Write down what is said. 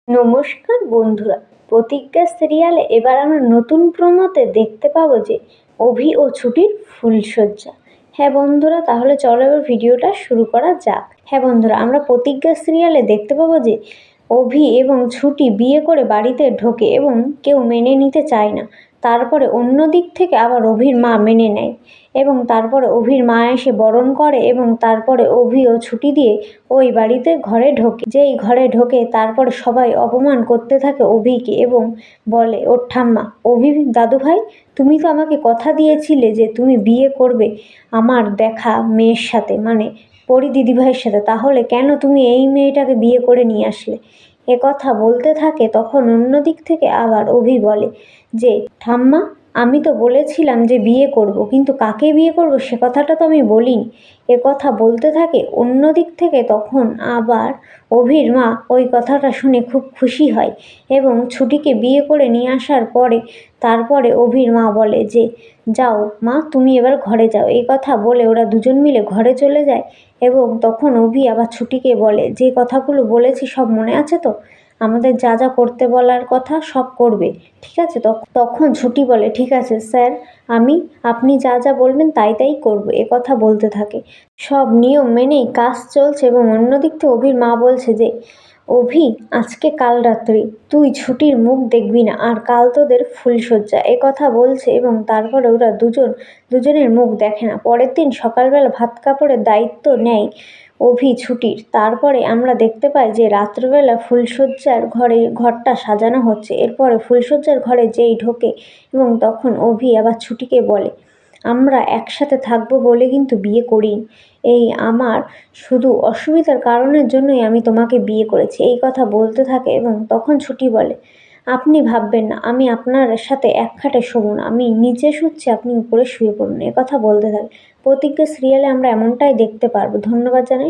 নমস্কার বন্ধুরা, প্রতিজ্ঞা সিরিয়ালে এবার আমরা নতুন প্রোমোতে দেখতে পাবো যে অভি ও ছুটির ফুলশয্যা। হ্যাঁ বন্ধুরা, তাহলে চলো এবার ভিডিওটা শুরু করা যাক। হ্যাঁ বন্ধুরা, আমরা প্রতিজ্ঞা সিরিয়ালে দেখতে পাবো যে অভি এবং ছুটি বিয়ে করে বাড়িতে ঢোকে এবং কেউ মেনে নিতে চায় না। তারপরে অন্য দিক থেকে আবার অভির মা মেনে নেয় এবং তারপরে অভির মা এসে বরণ করে এবং তারপরে অভি ও ছুটি দিয়ে ওই বাড়িতে ঘরে ঢোকে। যেই ঘরে ঢোকে তারপরে সবাই অপমান করতে থাকে অভিকে এবং বলে ওর ঠাম্মা, অভি দাদুভাই, তুমি তো আমাকে কথা দিয়েছিলে যে তুমি বিয়ে করবে আমার দেখা মেয়ের সাথে, মানে পরি দিদিভাইয়ের সাথে, তাহলে কেন তুমি এই মেয়েটাকে বিয়ে করে নিয়ে আসলে? এ কথা বলতে থাকে। তখন অন্য দিক থেকে আবার অভি বলে যে ঠাম্মা, আমি তো বলেছিলাম যে বিয়ে করব, কিন্তু কাকে বিয়ে করব সে কথাটা তো আমি বলিনি। এ কথা বলতে থাকে অন্য দিক থেকে। তখন আবার অভির মা ওই কথাটা শুনে খুব খুশি হয় এবং ছুটিকে বিয়ে করে নিয়ে আসার পরে তারপরে অভির মা বলে যে যাও মা, তুমি এবার ঘরে যাও। এই কথা বলে ওরা দুজন মিলে ঘরে চলে যায় এবং তখন অভি আবার ছুটিকে বলে যে কথাগুলো বলেছি সব মনে আছে তো, আমাদের যা যা করতে বলার কথা সব করবে, ঠিক আছে? তখন ছুটি বলে ঠিক আছে স্যার, আপনি যা যা বলবেন তাই তাই করবো। এ কথা বলতে থাকে। সব নিয়ম মেনেই কাজ চলছে এবং অন্যদিক থেকে অভির মা বলছে যে অভি, আজকে কাল রাত্রি তুই ছুটির মুখ দেখবি না, আর কাল তোদের ফুলশয্যা। এ কথা বলছে এবং তারপরে ওরা দুজনের মুখ দেখে না। পরের দিন সকালবেলা ভাত কাপড়ের দায়িত্ব নেয় অভি ছুটির। তারপরে আমরা দেখতে পাই যে রাত্রবেলা ফুলশয্যার ঘরটা সাজানো হচ্ছে। এরপরে ফুলশয্যার ঘরে যেই ঢোকে এবং তখন অভি আবার ছুটিকে বলে আমরা একসাথে থাকবো বলে কিন্তু বিয়ে করিনি, এই আমার শুধু অসুবিধার কারণের জন্যই আমি তোমাকে বিয়ে করেছি। এই কথা বলতে থাকে এবং তখন ছুটি বলে আপনি ভাববেন না আমি আপনার সাথে এক খাটে শোবো না, আমি নিচে শুচ্ছি, আপনি উপরে শুয়ে পড়ুন। এ কথা বলতে থাকে। প্রতিজ্ঞা সিরিয়ালে আমরা এমনটাই দেখতে পারবো। ধন্যবাদ জানাই।